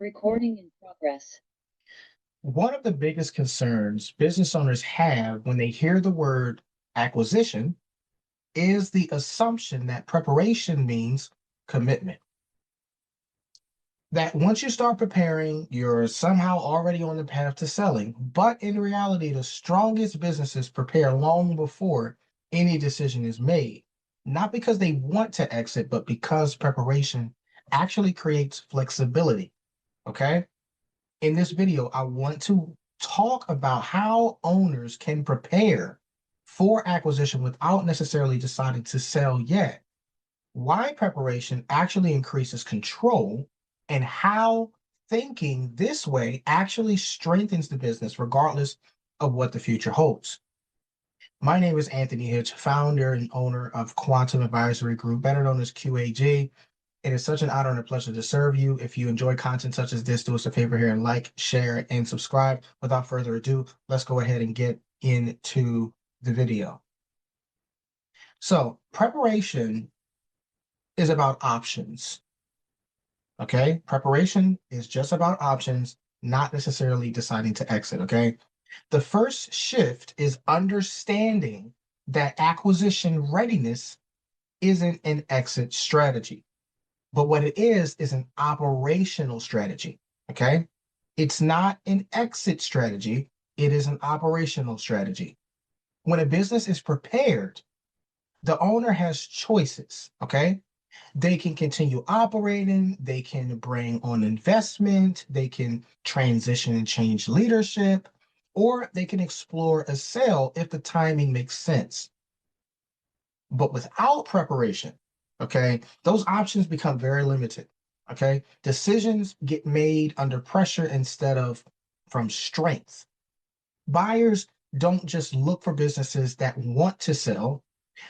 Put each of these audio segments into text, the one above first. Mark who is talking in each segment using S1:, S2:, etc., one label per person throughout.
S1: Recording in progress.
S2: One of the biggest concerns business owners have when they hear the word acquisition is the assumption that preparation means commitment. That once you start preparing, you're somehow already on the path to selling. But in reality, the strongest businesses prepare long before any decision is made, not because they want to exit, but because preparation actually creates flexibility. Okay. In this video, I want to talk about how owners can prepare for acquisition without necessarily deciding to sell yet, why preparation actually increases control, and how thinking this way actually strengthens the business regardless of what the future holds. My name is Anthony Hitch, founder and owner of Quantum Advisory Group, better known as QAG. It is such an honor and a pleasure to serve you. If you enjoy content such as this, do us a favor here and like, share, and subscribe. Without further ado, let's go ahead and get into the video. So preparation is about options. Okay, preparation is just about options, not necessarily deciding to exit. Okay, the first shift is understanding that acquisition readiness isn't an exit strategy. But what it is an operational strategy. Okay. It's not an exit strategy. It is an operational strategy. When a business is prepared, the owner has choices. Okay. They can continue operating. They can bring on investment. They can transition and change leadership, or they can explore a sale if the timing makes sense. But without preparation, okay, those options become very limited. Okay, decisions get made under pressure instead of from strength. Buyers don't just look for businesses that want to sell,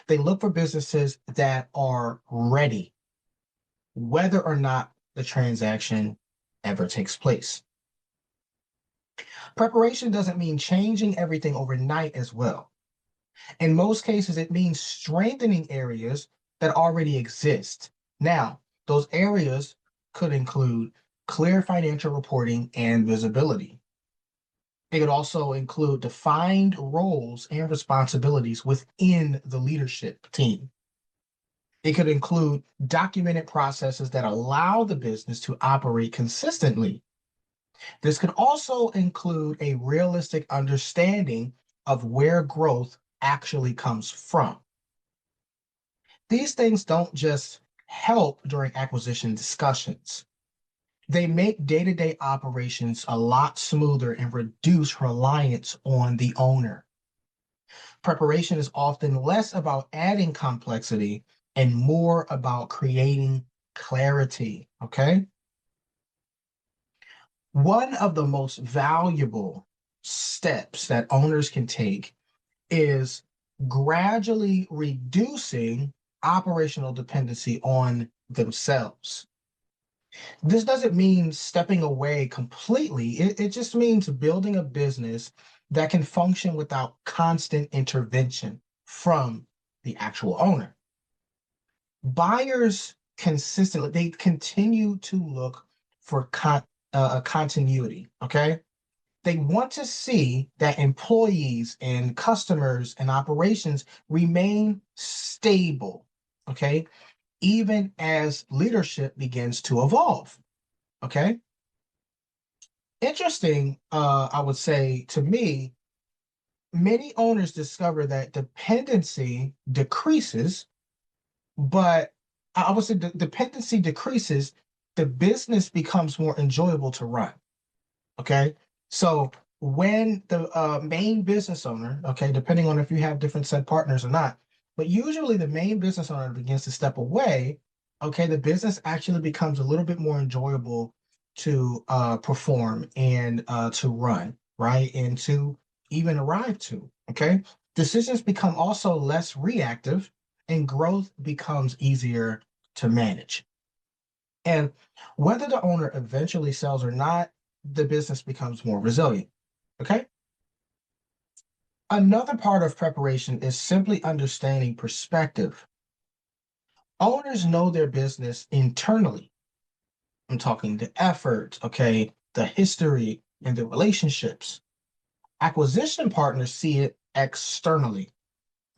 S2: they look for businesses that are ready, whether or not the transaction ever takes place. Preparation doesn't mean changing everything overnight as well. In most cases, it means strengthening areas that already exist. Now, those areas could include clear financial reporting and visibility. It could also include defined roles and responsibilities within the leadership team. It could include documented processes that allow the business to operate consistently. This could also include a realistic understanding of where growth actually comes from. These things don't just help during acquisition discussions. They make day-to-day operations a lot smoother and reduce reliance on the owner. Preparation is often less about adding complexity and more about creating clarity, okay? One of the most valuable steps that owners can take is gradually reducing operational dependency on themselves. This doesn't mean stepping away completely. It just means building a business that can function without constant intervention from the actual owner. Buyers consistently, they continue to look for continuity, okay? They want to see that employees and customers and operations remain stable, okay, even as leadership begins to evolve, okay? Interesting, I would say to me, many owners discover that dependency decreases, but I would say the dependency decreases, the business becomes more enjoyable to run. Okay. So when the main business owner, okay, depending on if you have different said partners or not, but usually the main business owner begins to step away, okay, the business actually becomes a little bit more enjoyable to perform and to run, right? And to even arrive to, okay? Decisions become also less reactive and growth becomes easier to manage. And whether the owner eventually sells or not, the business becomes more resilient. Okay. Another part of preparation is simply understanding perspective. Owners know their business internally, I'm talking the effort, okay, the history and the relationships. Acquisition partners see it externally,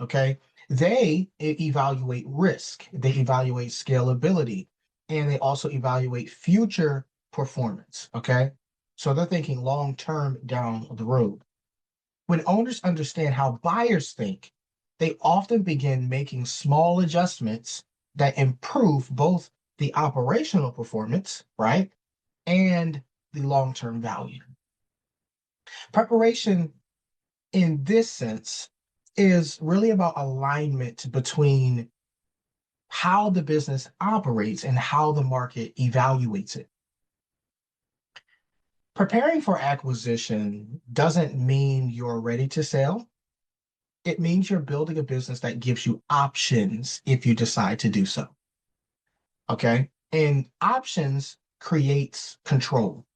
S2: okay? They evaluate risk, they evaluate scalability, and they also evaluate future performance, okay? So they're thinking long term down the road. When owners understand how buyers think, they often begin making small adjustments that improve both the operational performance, right, and the long term value. Preparation in this sense is really about alignment between how the business operates and how the market evaluates it. Preparing for acquisition doesn't mean you're ready to sell. It means you're building a business that gives you options if you decide to do so. Okay. And options creates control.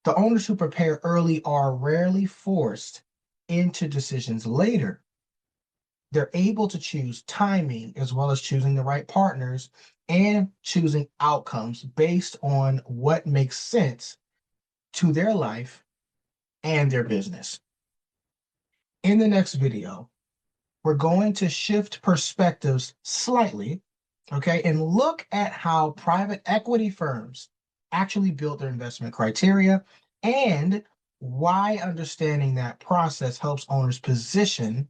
S2: The owners who prepare early are rarely forced into decisions later. They're able to choose timing as well as choosing the right partners and choosing outcomes based on what makes sense to their life and their business. In the next video, we're going to shift perspectives slightly, okay, and look at how private equity firms actually build their investment criteria and why understanding that process helps owners position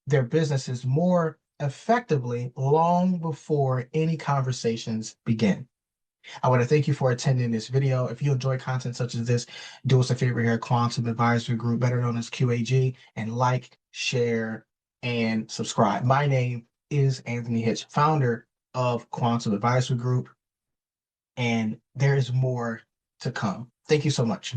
S2: their businesses more effectively long before any conversations begin. I want to thank you for attending this video. If you enjoy content such as this, do us a favor here at Quantum Advisory Group, better known as QAG, and like, share, and subscribe. My name is Anthony Hitch, founder of Quantum Advisory Group, and there is more to come. Thank you so much.